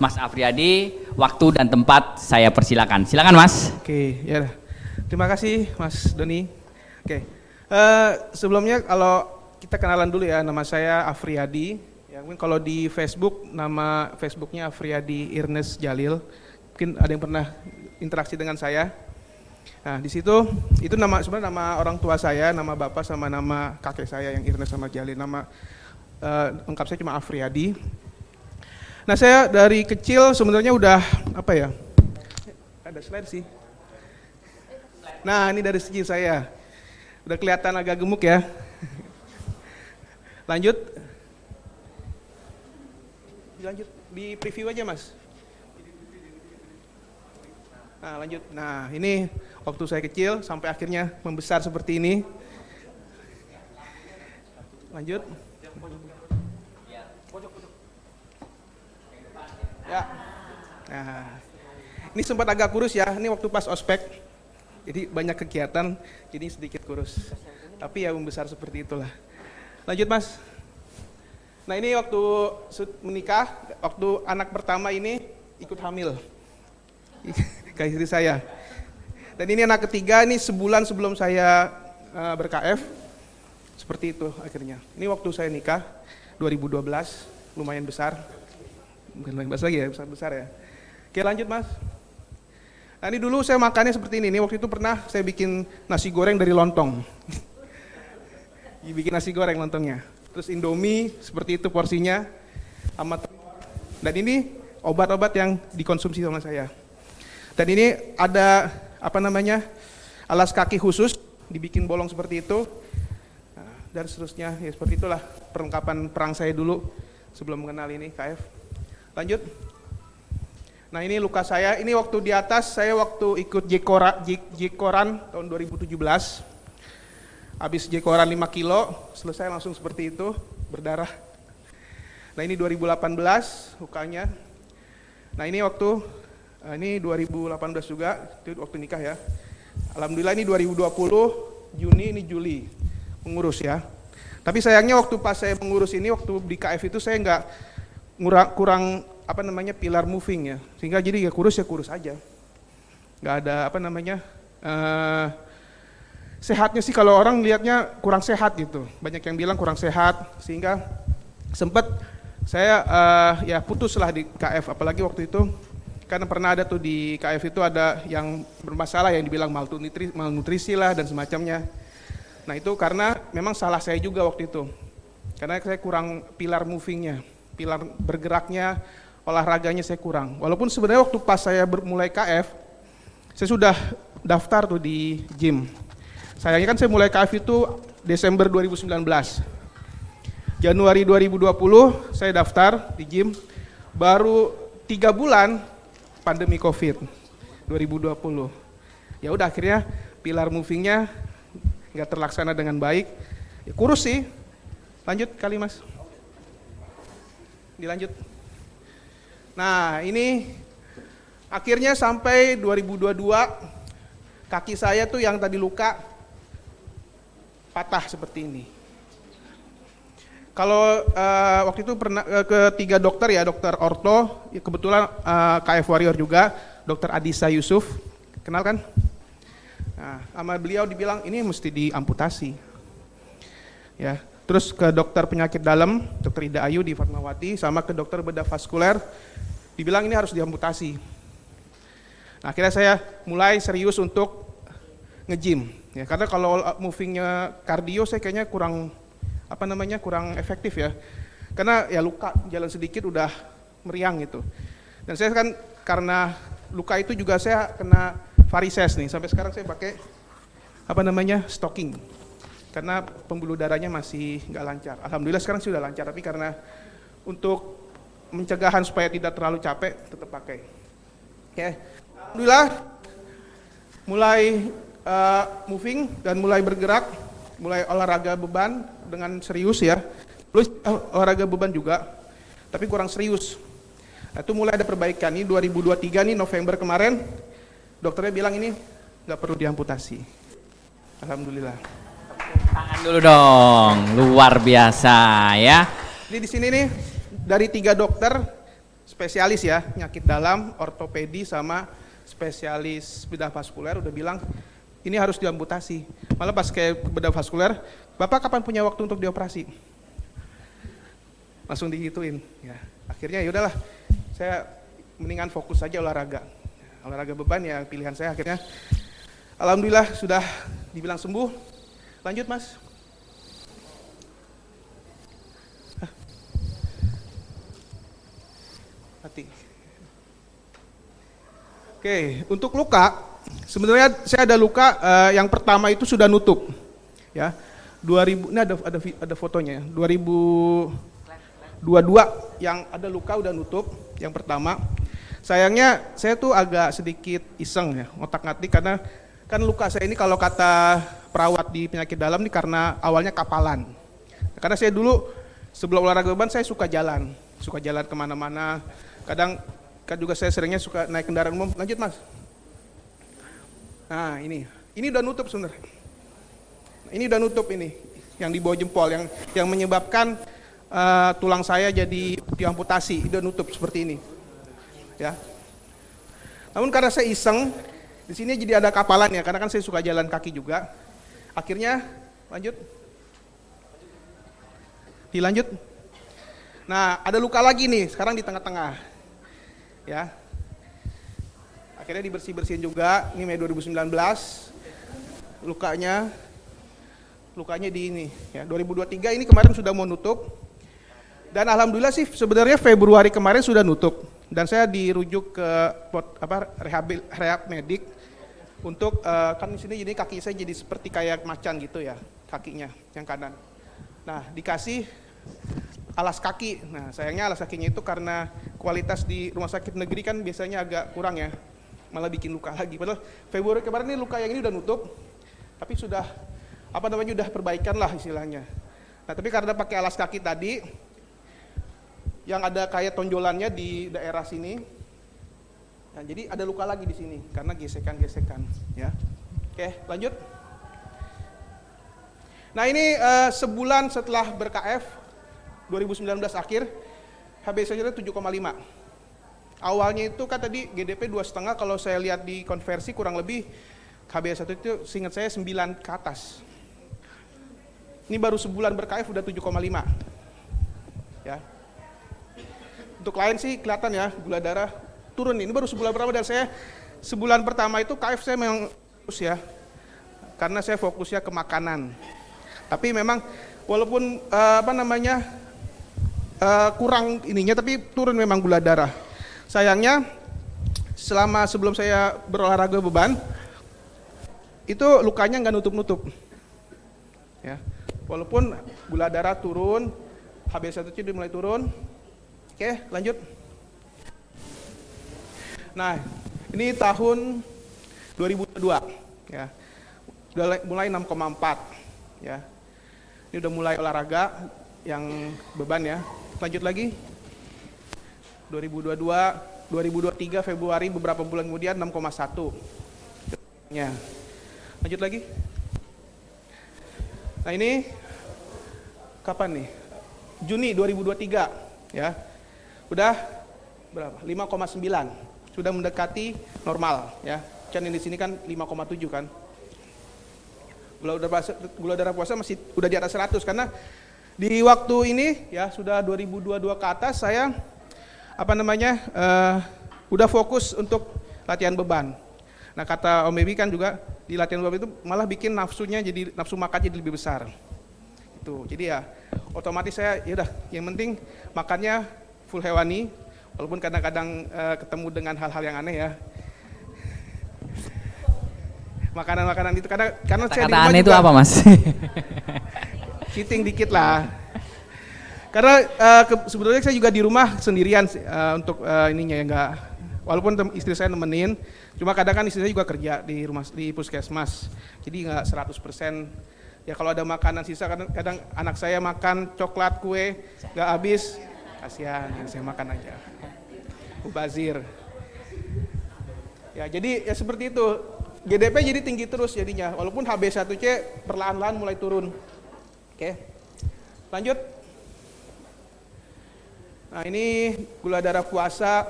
Mas Afriyadi, waktu dan tempat saya persilakan. Silakan Mas. Oke, ya. Terima kasih Mas Doni. Oke. Sebelumnya kalau kita kenalan dulu ya, nama saya Afriyadi. Ya, mungkin kalau di Facebook nama Facebooknya Afriyadi Irnes Jalil. Mungkin ada yang pernah interaksi dengan saya. Nah, di situ itu sebenarnya nama orang tua saya, nama bapak sama nama kakek saya yang Irnes sama Jalil. Nama lengkap saya cuma Afriyadi. Nah, saya dari kecil sebenarnya udah apa ya? Ada slide sih. Nah, ini dari segi saya. Udah kelihatan agak gemuk ya. Lanjut. Lanjut di preview aja, Mas. Nah, lanjut. Nah, ini waktu saya kecil sampai akhirnya membesar seperti ini. Lanjut. Ya. Nah, ini sempat agak kurus ya. Ini waktu pas ospek. Jadi banyak kegiatan, jadi sedikit kurus. Tapi ya membesar seperti itulah. Lanjut, Mas. Nah, ini waktu menikah, waktu anak pertama ini ikut hamil. Kayak istri saya. Dan ini anak ketiga, ini sebulan sebelum saya ber-KF. Seperti itu akhirnya. Ini waktu saya nikah 2012, lumayan besar. Bukan lumayan besar lagi ya, besar-besar ya. Oke, lanjut Mas. Nah, ini dulu saya makannya seperti ini. Ini waktu itu pernah saya bikin nasi goreng dari lontong. Bikin nasi goreng lontongnya. Terus Indomie seperti itu porsinya. Dan ini obat-obat yang dikonsumsi sama saya. Dan ini ada alas kaki khusus, dibikin bolong seperti itu. Nah, dan seterusnya, ya seperti itulah perlengkapan perang saya dulu sebelum mengenal ini KF. Lanjut. Nah, ini luka saya, ini waktu di atas saya waktu ikut Jekoran tahun 2017. Habis Jekoran 5 kilo, selesai langsung seperti itu, berdarah. Nah, ini 2018 lukanya. Nah, ini waktu ini 2018 juga, itu waktu nikah ya. Alhamdulillah ini 2020, Juni ini Juli, mengurus ya. Tapi sayangnya waktu pas saya mengurus ini, waktu di KF itu saya kurang pilar moving ya. Sehingga jadi ya kurus aja. Nggak ada sehatnya sih, kalau orang lihatnya kurang sehat gitu. Banyak yang bilang kurang sehat, sehingga sempat saya ya putus lah di KF, apalagi waktu itu. Karena pernah ada tuh di KF itu ada yang bermasalah yang dibilang malnutrisi lah dan semacamnya. Nah, itu karena memang salah saya juga waktu itu. Karena saya kurang pilar movingnya, pilar bergeraknya, olahraganya saya kurang. Walaupun sebenarnya waktu pas saya mulai KF, saya sudah daftar tuh di gym. Sayangnya kan saya mulai KF itu Desember 2019. Januari 2020 saya daftar di gym, baru 3 bulan pandemi COVID 2020. Ya udah akhirnya pilar movingnya nggak terlaksana dengan baik. Ya, kurus sih. Lanjut kali Mas. Dilanjut. Nah, ini akhirnya sampai 2022 kaki saya tuh yang tadi luka patah seperti ini. Kalau waktu itu pernah ke 3 dokter ya, dokter orto, ya kebetulan KF Warrior juga, dokter Adisa Yusuf, kenal kan? Nah, sama beliau dibilang ini mesti diamputasi. Ya, terus ke dokter penyakit dalam, dokter Ida Ayu di Fatmawati, sama ke dokter bedah vaskuler, dibilang ini harus diamputasi. Nah, akhirnya saya mulai serius untuk nge-gym. Ya, karena kalau movingnya kardio saya kayaknya kurang efektif ya. Karena ya luka, jalan sedikit udah meriang gitu. Dan saya kan karena luka itu juga saya kena varises nih. Sampai sekarang saya pakai stocking. Karena pembuluh darahnya masih nggak lancar. Alhamdulillah sekarang sudah lancar, tapi karena untuk pencegahan supaya tidak terlalu capek tetap pakai. Oke. Alhamdulillah mulai moving dan mulai bergerak, mulai olahraga beban dengan serius ya. Plus olahraga beban juga, tapi kurang serius. Nah, itu mulai ada perbaikan. Ini 2023 nih November kemarin, dokternya bilang ini nggak perlu diamputasi. Alhamdulillah. Tangan dulu dong, luar biasa ya. Jadi di sini nih dari 3 dokter spesialis ya, penyakit dalam, ortopedi sama spesialis bedah vaskuler udah bilang ini harus diamputasi. Malah pas kayak bedah vaskuler, Bapak kapan punya waktu untuk dioperasi? Langsung digituin. Ya, akhirnya ya udahlah, saya mendingan fokus saja olahraga. Olahraga beban ya pilihan saya akhirnya. Alhamdulillah sudah dibilang sembuh. Lanjut Mas. Hati. Oke, untuk luka, sebenarnya saya ada luka yang pertama itu sudah nutup, ya. 2000, ini ada fotonya, ya. 2022 yang ada luka udah nutup, yang pertama. Sayangnya saya tuh agak sedikit iseng ya, otak-atik karena kan luka saya ini kalau kata perawat di penyakit dalam ini karena awalnya kapalan. Karena saya dulu sebelum olahraga beban saya suka jalan kemana-mana. Kadang kan juga saya seringnya suka naik kendaraan umum. Lanjut Mas. Nah ini udah nutup sebenarnya. Ini udah nutup ini, yang di bawah jempol, yang menyebabkan tulang saya jadi diamputasi, udah nutup seperti ini, ya. Namun karena saya iseng, di sini jadi ada kapalan ya, karena kan saya suka jalan kaki juga. Akhirnya lanjut, dilanjut. Nah ada luka lagi nih, sekarang di tengah-tengah. Ya, akhirnya dibersih-bersihin juga. Ini Mei 2019, lukanya di ini ya. 2023 ini kemarin sudah mau nutup, dan alhamdulillah sih sebenarnya Februari kemarin sudah nutup, dan saya dirujuk ke rehab medik untuk kan di sini jadi kaki saya jadi seperti kayak macan gitu ya, kakinya yang kanan. Nah dikasih alas kaki. Nah sayangnya alas kakinya itu karena kualitas di rumah sakit negeri kan biasanya agak kurang ya, malah bikin luka lagi. Padahal Februari kemarin ini luka yang ini udah nutup, tapi sudah udah perbaikan lah istilahnya. Nah tapi karena pakai alas kaki tadi, yang ada kayak tonjolannya di daerah sini, nah jadi ada luka lagi di sini karena gesekan-gesekan. Ya, oke lanjut. Nah ini sebulan setelah ber-KF 2019 akhir, HbA1c 7,5. Awalnya itu kan tadi GDP 2,5, kalau saya lihat di konversi kurang lebih HbA1c itu seingat saya 9 ke atas. Ini baru sebulan ber-KF udah 7,5. Ya. Untuk lain sih kelihatan ya, gula darah turun. Ini baru sebulan berapa, dan saya sebulan pertama itu KF saya memang fokus ya, karena saya fokusnya ke makanan. Tapi memang walaupun kurang ininya, tapi turun memang gula darah. Sayangnya sebelum saya berolahraga beban itu lukanya nggak nutup-nutup ya, walaupun gula darah turun, HbA1c udah mulai turun. Oke lanjut. Nah ini tahun 2022 ya, udah mulai 6,4 ya, ini udah mulai olahraga yang beban ya. Lanjut lagi, 2022, 2023 Februari beberapa bulan kemudian 6,1 ya. Lanjut lagi. Nah ini kapan nih? Juni 2023 ya. Udah berapa? 5,9, sudah mendekati normal ya. Kan yang di sini kan 5,7 kan. Gula darah puasa masih udah di atas 100, karena di waktu ini ya sudah 2022 ke atas saya udah fokus untuk latihan beban. Nah kata Om Bebi kan juga di latihan beban itu malah bikin nafsu makan jadi lebih besar. Itu jadi ya otomatis saya ya udah, yang penting makannya full hewani, walaupun kadang-kadang ketemu dengan hal-hal yang aneh ya. Makanan-makanan itu karena saya di rumah aneh juga, itu apa Mas? cheating dikit lah. Karena sebenarnya saya juga di rumah sendirian untuk ininya ya, enggak. Walaupun istri saya nemenin, cuma kadang kan istri saya juga kerja di rumah di puskesmas. Jadi enggak 100%. Ya kalau ada makanan sisa, kadang anak saya makan coklat, kue enggak habis, kasihan, yang saya makan aja. Mubazir. Ya jadi ya seperti itu. GDP jadi tinggi terus jadinya, walaupun HbA1c perlahan-lahan mulai turun. Oke, lanjut. Nah ini gula darah puasa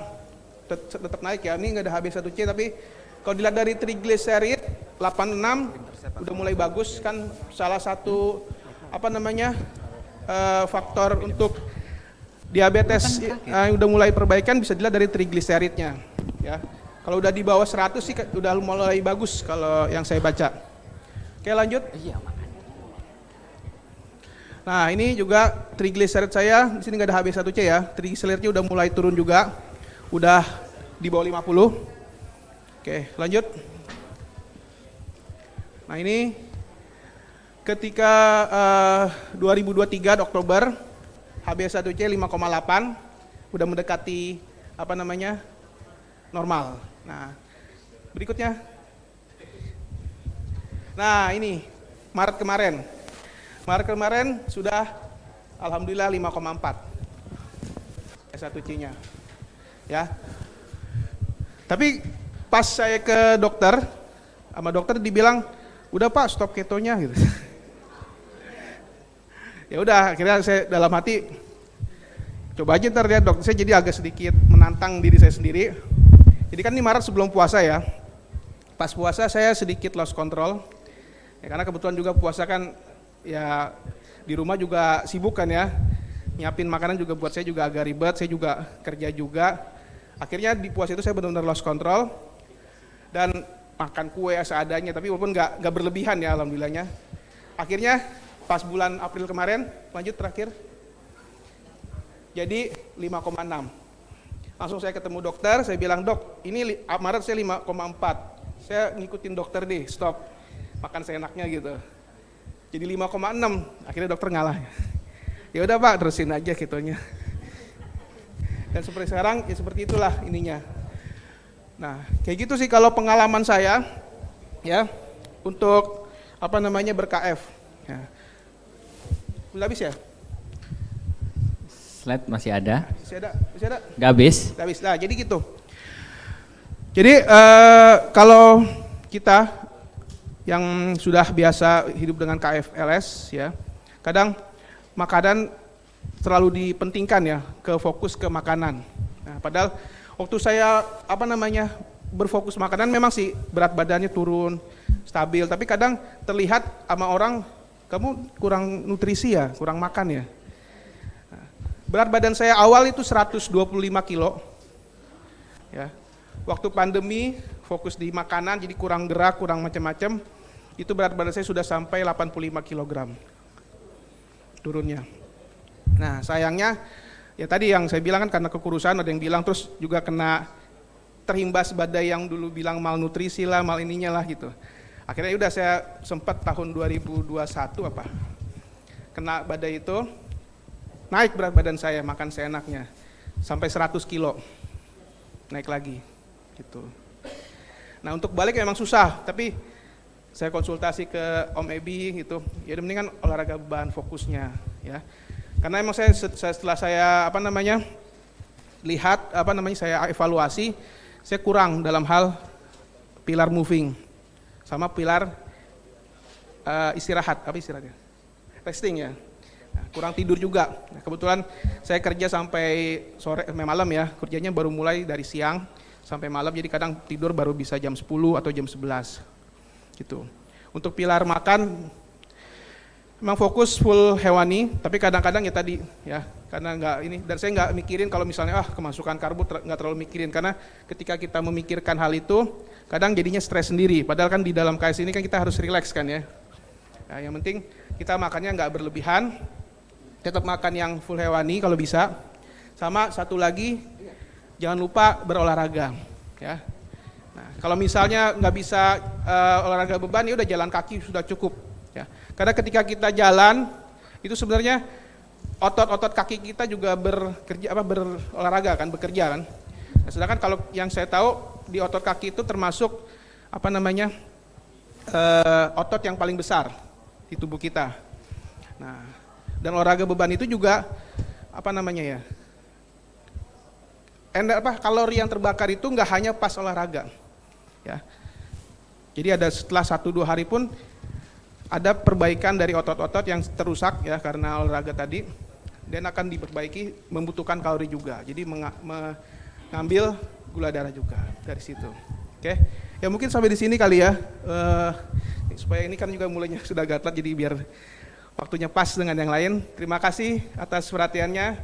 tetap naik ya. Ini nggak ada HB1C, tapi kalau dilihat dari triglycerid 86 udah mulai bagus kan. Salah satu faktor untuk diabetes udah mulai perbaikan bisa dilihat dari triglyceridnya ya. Kalau udah di bawah 100 sih udah mulai bagus kalau yang saya baca. Oke, lanjut. Nah, ini juga triglycerid saya, di sini nggak ada HB1C ya. Triglyceridnya udah mulai turun juga. Udah di bawah 50. Oke, lanjut. Nah, ini ketika 2023 Oktober HB1C 5,8 udah mendekati normal. Nah, berikutnya. Nah, ini Maret kemarin sudah alhamdulillah 5,4 HB1C-nya. Ya. Tapi pas saya ke dokter, sama dokter dibilang, "Udah Pak, stop ketonya," gitu. Ya udah, akhirnya saya dalam hati coba aja ntar ya dok. Saya jadi agak sedikit menantang diri saya sendiri. Jadi kan ini Maret sebelum puasa ya. Pas puasa saya sedikit lost control. Ya, karena kebetulan juga puasa kan ya di rumah juga sibuk kan ya. Nyiapin makanan juga buat saya juga agak ribet. Saya juga kerja juga. Akhirnya di puasa itu saya benar-benar lost control dan makan kue seadanya. Tapi walaupun nggak berlebihan ya alhamdulillahnya. Akhirnya pas bulan April kemarin, lanjut terakhir, jadi 5,6. Langsung saya ketemu dokter, saya bilang, "Dok, ini Maret saya 5,4. Saya ngikutin dokter deh, stop makan seenaknya gitu." Jadi 5,6, akhirnya dokter ngalah. Ya udah Pak, terusin aja ketonya. Dan seperti sekarang, ya seperti itulah ininya. Nah, kayak gitu sih kalau pengalaman saya, ya, untuk ber-KF. Ya. Udah habis ya? Slide masih ada? Masih ada? Nggak habis? Nggak habis. Nah, jadi gitu. Jadi kalau kita yang sudah biasa hidup dengan KFLS ya, kadang makanan terlalu dipentingkan ya, fokus ke makanan. Nah, padahal waktu saya berfokus makanan memang sih berat badannya turun, stabil, tapi kadang terlihat sama orang, "Kamu kurang nutrisi ya, kurang makan ya." Berat badan saya awal itu 125 kilo. Ya. Waktu pandemi fokus di makanan jadi kurang gerak, kurang macam-macam. Itu berat badan saya sudah sampai 85 kg turunnya. Nah, sayangnya ya tadi yang saya bilang kan karena kekurusan, ada yang bilang, terus juga kena terimbas badai yang dulu bilang malnutrisi lah, mal ininya lah gitu. Akhirnya udah saya sempat tahun 2021 kena badai itu. Naik berat badan saya, makan seenaknya, sampai 100 kilo, naik lagi, gitu. Nah untuk balik memang susah, tapi saya konsultasi ke Om Ebi gitu, ya mendingan olahraga beban fokusnya, ya. Karena emang setelah saya lihat, saya evaluasi, saya kurang dalam hal pilar moving, sama pilar istirahat, istirahatnya? Resting ya. Nah, kurang tidur juga. Nah, kebetulan saya kerja sampai sore malam ya, kerjanya baru mulai dari siang sampai malam, jadi kadang tidur baru bisa jam 10 atau jam 11 gitu. Untuk pilar makan memang fokus full hewani, tapi kadang-kadang ya tadi ya, karena nggak ini, dan saya nggak mikirin kalau misalnya kemasukan karbo, nggak terlalu mikirin, karena ketika kita memikirkan hal itu kadang jadinya stres sendiri, padahal kan di dalam KS ini kan kita harus relax kan ya. Nah, yang penting kita makannya nggak berlebihan, tetap makan yang full hewani kalau bisa. Sama satu lagi, jangan lupa berolahraga ya. Nah, kalau misalnya nggak bisa olahraga beban, ya udah jalan kaki sudah cukup ya. Karena ketika kita jalan itu sebenarnya otot-otot kaki kita juga berolahraga kan, bekerja kan. Nah, sedangkan kalau yang saya tahu di otot kaki itu termasuk otot yang paling besar di tubuh kita. Nah, dan olahraga beban itu juga kalori yang terbakar itu nggak hanya pas olahraga ya. Jadi ada setelah 1-2 hari pun ada perbaikan dari otot-otot yang terusak ya karena olahraga tadi, dan akan diperbaiki, membutuhkan kalori juga. Jadi mengambil gula darah juga dari situ. Oke, ya mungkin sampai di sini kali ya. Supaya ini kan juga mulainya sudah gatal, jadi biar waktunya pas dengan yang lain. Terima kasih atas perhatiannya.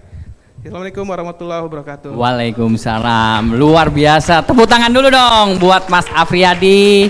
Assalamualaikum warahmatullahi wabarakatuh. Waalaikumsalam. Luar biasa. Tepuk tangan dulu dong buat Mas Afriyadi.